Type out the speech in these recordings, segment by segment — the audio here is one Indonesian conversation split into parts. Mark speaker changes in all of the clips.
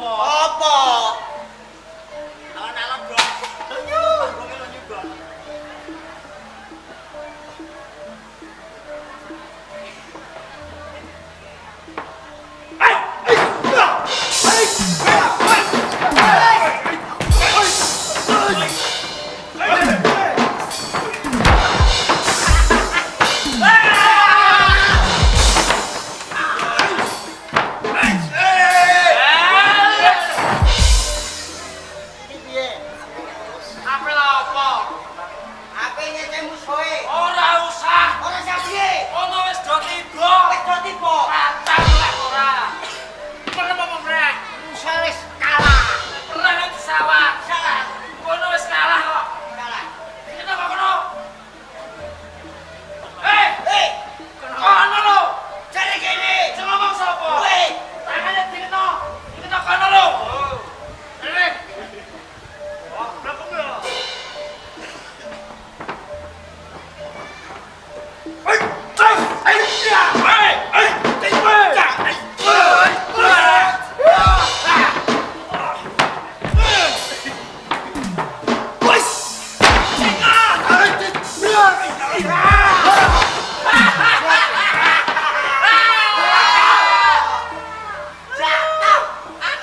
Speaker 1: Apa?
Speaker 2: Alon-alon, Bro.
Speaker 1: Lunyu.
Speaker 2: Panggungnya lunyu, Bro.
Speaker 1: Iki piye?
Speaker 2: Apa lah apa?
Speaker 1: Ape nyeceh musuhe?
Speaker 2: Ora usah.
Speaker 1: Ora sak piye?
Speaker 2: Ono wis do tiba.
Speaker 1: Wis do tiba.
Speaker 2: Patang lah ora. Pernah apa mrek?
Speaker 1: Musuhe wis kalah.
Speaker 2: Pernah nek disawat.
Speaker 1: Salah.
Speaker 2: Ono wis kalah kok.
Speaker 1: Kalah.
Speaker 2: Kenapa kono? Eh,
Speaker 1: Hei,
Speaker 2: kono lho.
Speaker 1: jare kene.
Speaker 2: Sing ngomong sapa?
Speaker 1: Kowe.
Speaker 2: Tangane dikeno. Dikeno kono lho. Ini. Oh, berapa ya?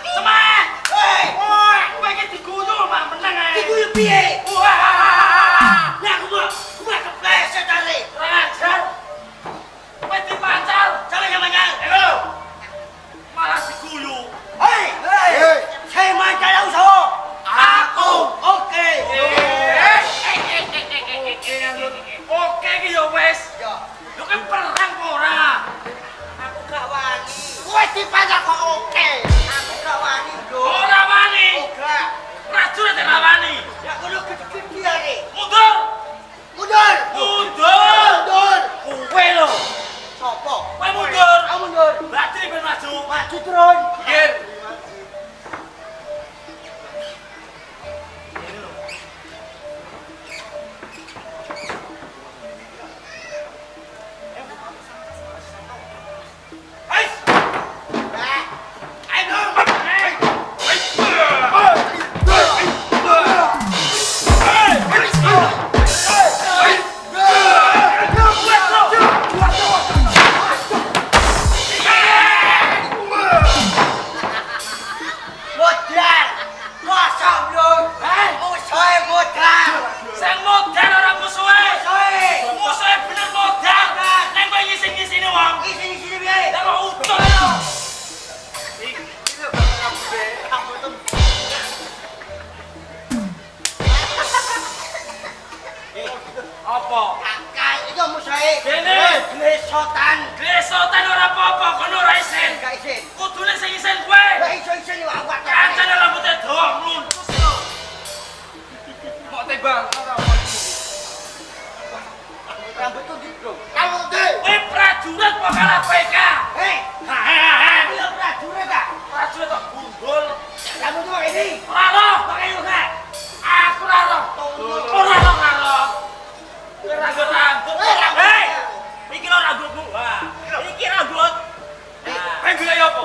Speaker 2: Semangat!
Speaker 1: Hei,
Speaker 2: Woi, kowe iki diguyu mak meneng ae.
Speaker 1: diguyu piye?
Speaker 2: Wah!
Speaker 1: Lah aku mau kepleset jare.
Speaker 2: Kurang ajar. Kowe dipacal.
Speaker 1: Jare nyamanya.
Speaker 2: Ayo. Malah diguyu.
Speaker 1: Hei, saya mancal usaha.
Speaker 2: Aku.
Speaker 1: Oke.
Speaker 2: Oke iki ya wis.
Speaker 1: Ya,
Speaker 2: Lho kan perang kok ora.
Speaker 1: aku gak wani. Kowe dipancal kok oke. Aku gak wani, Bro.
Speaker 2: Ora wani.
Speaker 1: Ora.
Speaker 2: Prajurit ora wani.
Speaker 1: Ya kudu gede-gede jare.
Speaker 2: Mundur.
Speaker 1: Mundur.
Speaker 2: Mundur.
Speaker 1: Mundur.
Speaker 2: Kowe lho.
Speaker 1: Sopo?
Speaker 2: Kowe mundur.
Speaker 1: Kamu mundur.
Speaker 2: Berarti ben maju.
Speaker 1: Maju terus.
Speaker 2: Nggih.
Speaker 1: Nah, ayo dong. Modal. Kosong, Bro. Musuhe modal.
Speaker 2: Sing modal ora musuhe.
Speaker 1: Musuhe.
Speaker 2: Musuhe bener modal. Nek kowe ngisi-ngisini wong.
Speaker 1: Sini piye?
Speaker 2: Lah kok utuh lho. Apa?
Speaker 1: Akal itu musuhe.
Speaker 2: Dene.
Speaker 1: Glesotan.
Speaker 2: Glesotan ora apa-apa, kono ora isin.
Speaker 1: Gak isin.
Speaker 2: Kudune sing isin kowe.
Speaker 1: Lah iso-iso ni awak.
Speaker 2: Kancane rambutnya dawa mluntus lho. Mau tembang ora apa.
Speaker 1: Rambut tuh di, Bro. Rambut tuh.
Speaker 2: Kowe prajurit kok kalah PK.
Speaker 1: Hei,
Speaker 2: Hahaha.
Speaker 1: dia prajurit tak?
Speaker 2: Prajurit kok gundul.
Speaker 1: Rambut tuh pakai ini.
Speaker 2: Ora roh.
Speaker 1: Pakai lu kan?
Speaker 2: Aku ora roh. Ora roh, ora roh. Kowe rambut rambut.
Speaker 1: Rambut.
Speaker 2: Hei. Iki lho rambutmu. Wah. Iki rambut. Kowe gila ya apa?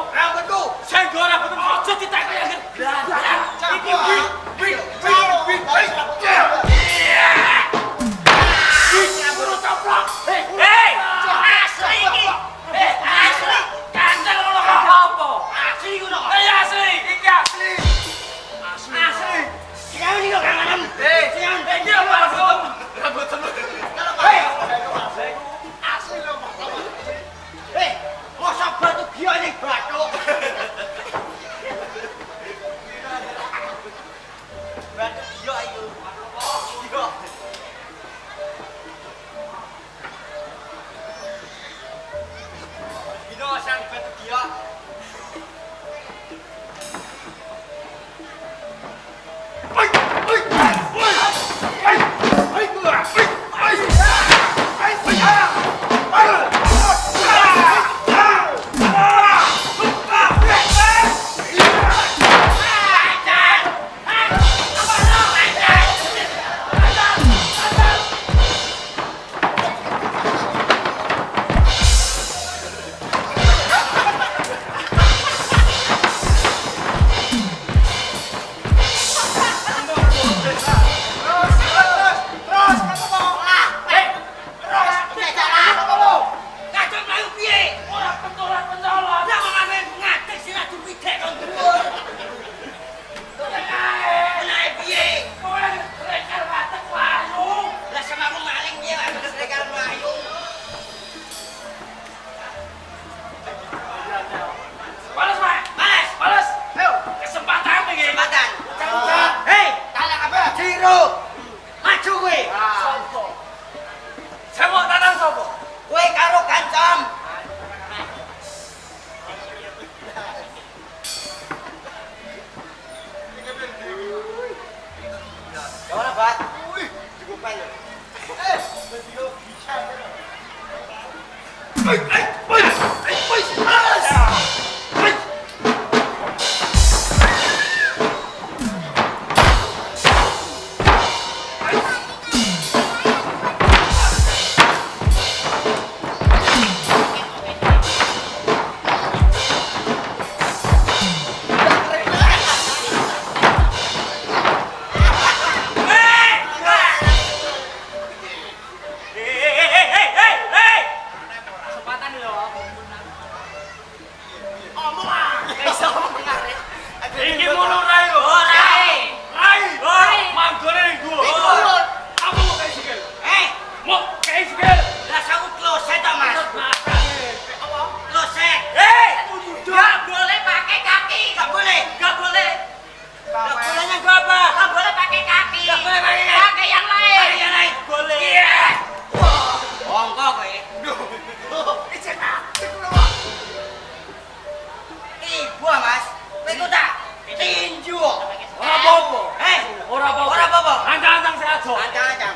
Speaker 2: aja.
Speaker 1: Ancang-ancang.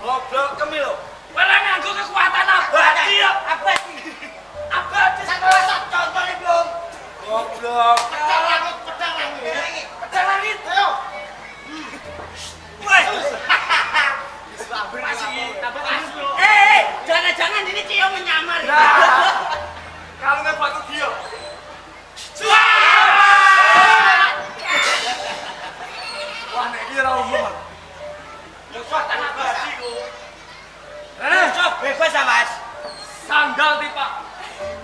Speaker 1: Goblok kemi lho.
Speaker 2: Ora nganggo kekuatan abadi.
Speaker 1: Abadi.
Speaker 2: Abadi
Speaker 1: Sak contone belum.
Speaker 2: goblok.
Speaker 1: Pedang langit.
Speaker 2: Pedang langit.
Speaker 1: Ayo.
Speaker 2: Woi.
Speaker 1: Jangan-jangan ini Cio menyamar.
Speaker 2: Kalau nggak batu dia. Wah, nek iki ora umum.
Speaker 1: Kekuatan abadi ku.
Speaker 2: Eh,
Speaker 1: Bebas ah, Mas.
Speaker 2: sandal tipak.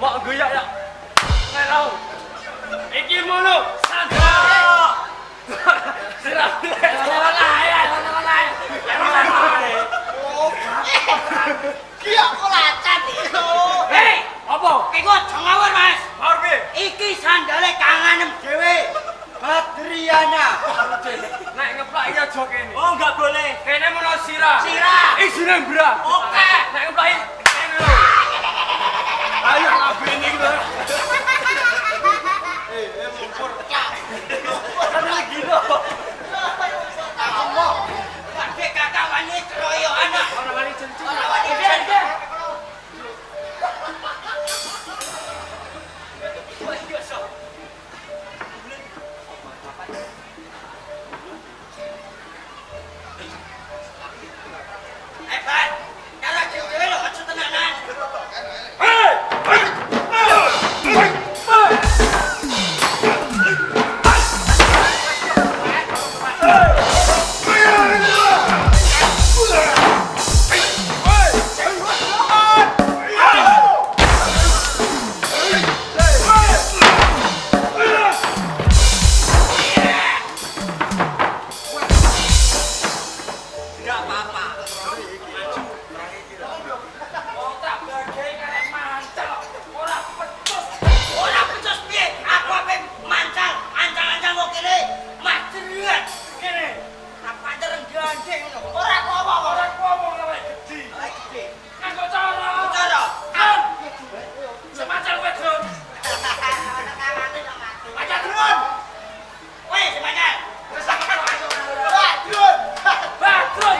Speaker 2: Mau goyak ya. Ngerau. Iki mulu sandal. Sirah.
Speaker 1: Kia kok lacat itu.
Speaker 2: Hei, apa?
Speaker 1: Iku aja ngawur, Mas.
Speaker 2: Mau piye?
Speaker 1: Iki sandale kangenem dhewe. Adriana.
Speaker 2: Nek ngeplak iki aja kene.
Speaker 1: Oh, enggak boleh.
Speaker 2: Kene menawa sirah.
Speaker 1: Sirah.
Speaker 2: Isine mbrak.
Speaker 1: Oke.
Speaker 2: Nek ngeplaki kene lho. Ayo ngabeni iki lho.
Speaker 1: Mumpur cak.
Speaker 2: Ada gila.
Speaker 1: Ngomong. Kabeh kata wani keroyokan.
Speaker 2: Ora wani cencing.
Speaker 1: Ora wani cencing. Hebat. Kalau dhewe lho aja tenanan. Enggak apa-apa.
Speaker 2: Otak bagai karek mancal. Ora pecus.
Speaker 1: Ora becus piye? Aku ape mancal, ancang-ancang kok kene. Mas Drian kene. Apa dereng gandeng ngono. Ora apa-apa.
Speaker 2: Ora ngomong lek gede.
Speaker 1: Ayo gede.
Speaker 2: Nganggo cara.
Speaker 1: Cara.
Speaker 2: Kan. Semacam wedron.
Speaker 1: Baca drone. Woi, semangat. Wah, drone.
Speaker 2: Batron.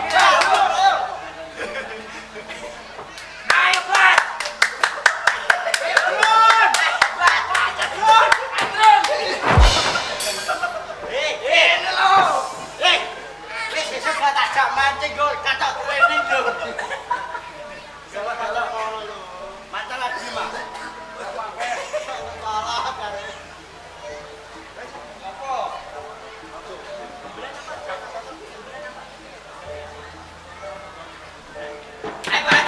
Speaker 1: Ayo, Bas. Drone. Bas, baca drone.
Speaker 2: Batron.
Speaker 1: Ini lo. Wis besok gak tak jak mancing kok katok training lho. Salah kalah ngono lho. Mancal lagi, Mas. Salah kare. Apa? Ayo, Bas.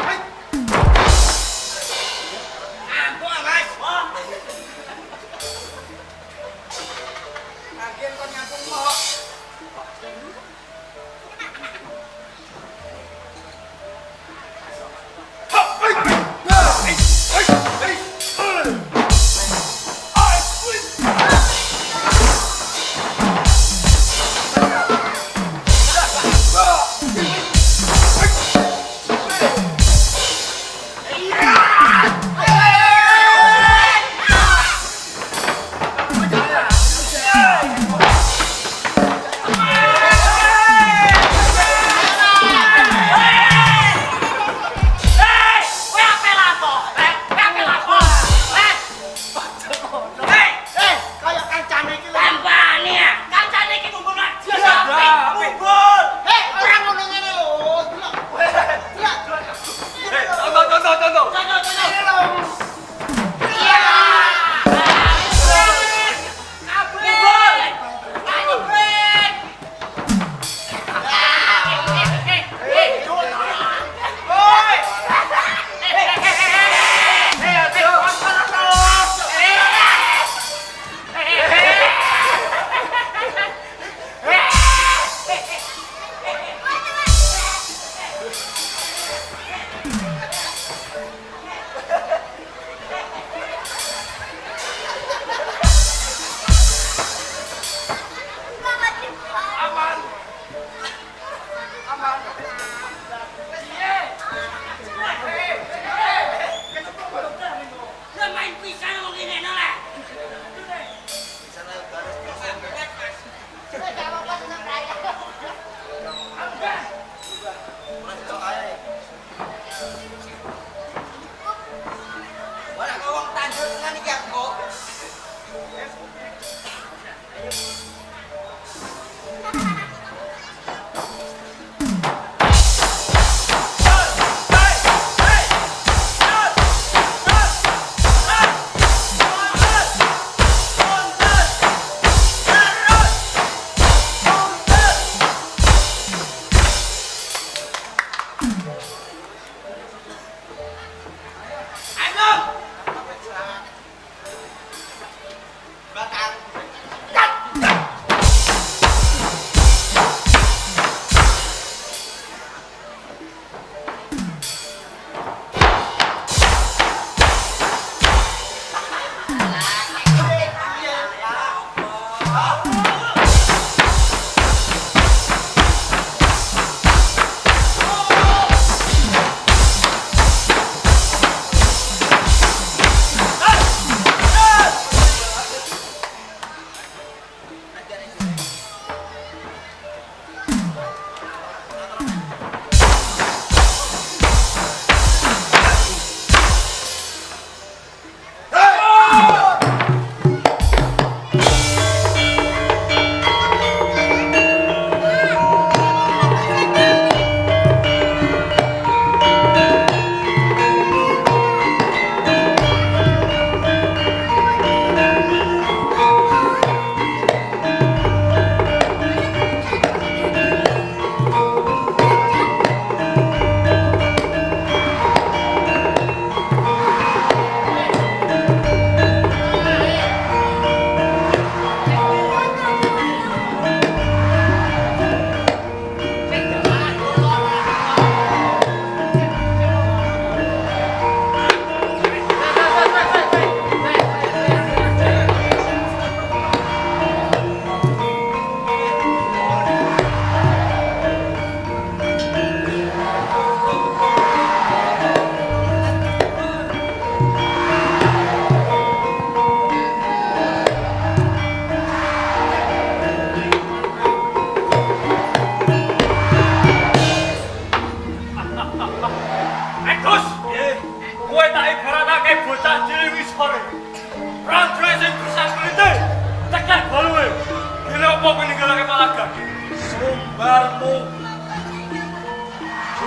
Speaker 2: Hey!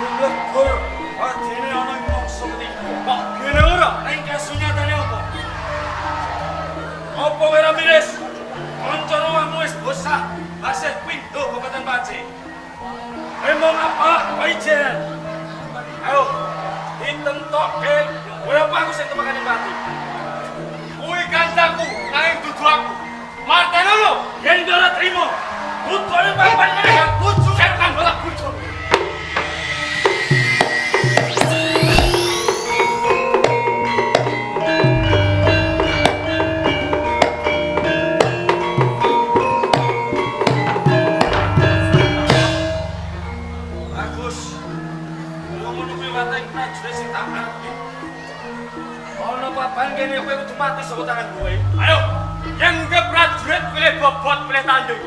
Speaker 2: durung lebur adine ana ing mangsa ketiga. Kok kene ora ning kasunyatane apa? Apa ora miris? Kanca wamu wis bosah, asih pindho Kabupaten Pati. Emang apa ijen? Ayo, ditentokke kowe apa aku sing temakane Pati. Kuwi kancaku, nanging dudu aku. Marteno lho, yen ora trimo. Bujone papan meneh, buju kan bolak buju. Bagus. Wong ngono kuwi wateng prajurit sing tak arep. Ana papan kene kowe kudu mati saka tangan kowe. Ayo, yen ke prajurit pilih bobot pilih tanding.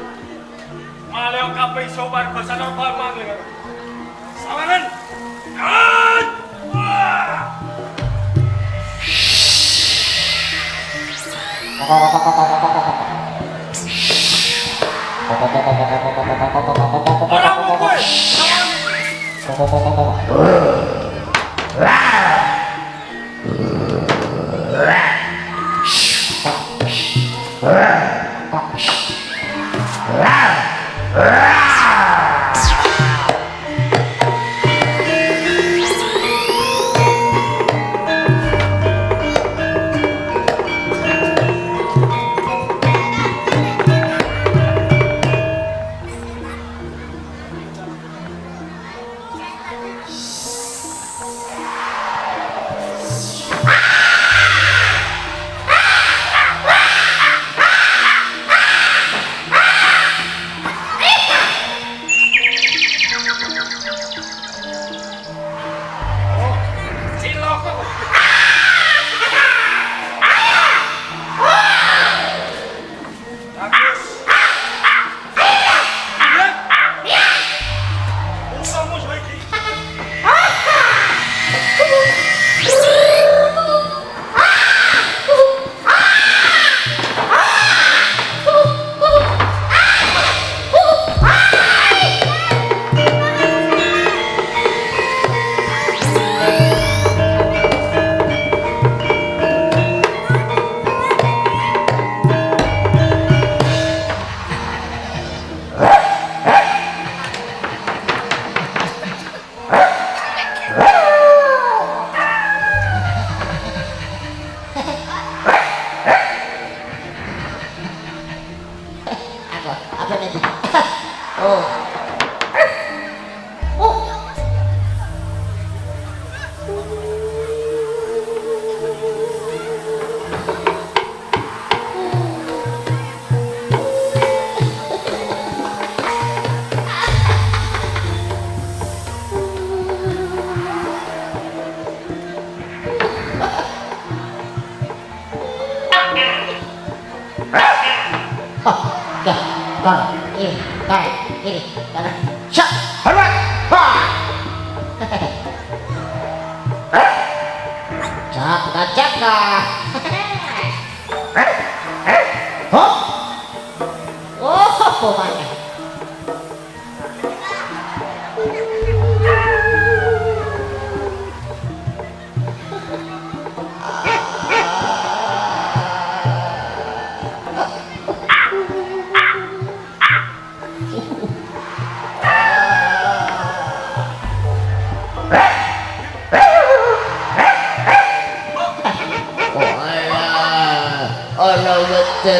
Speaker 2: Maleo kabeh iso warga sana pamang lho. Sawangan. Kan! Ora mau kowe.
Speaker 3: Ana wete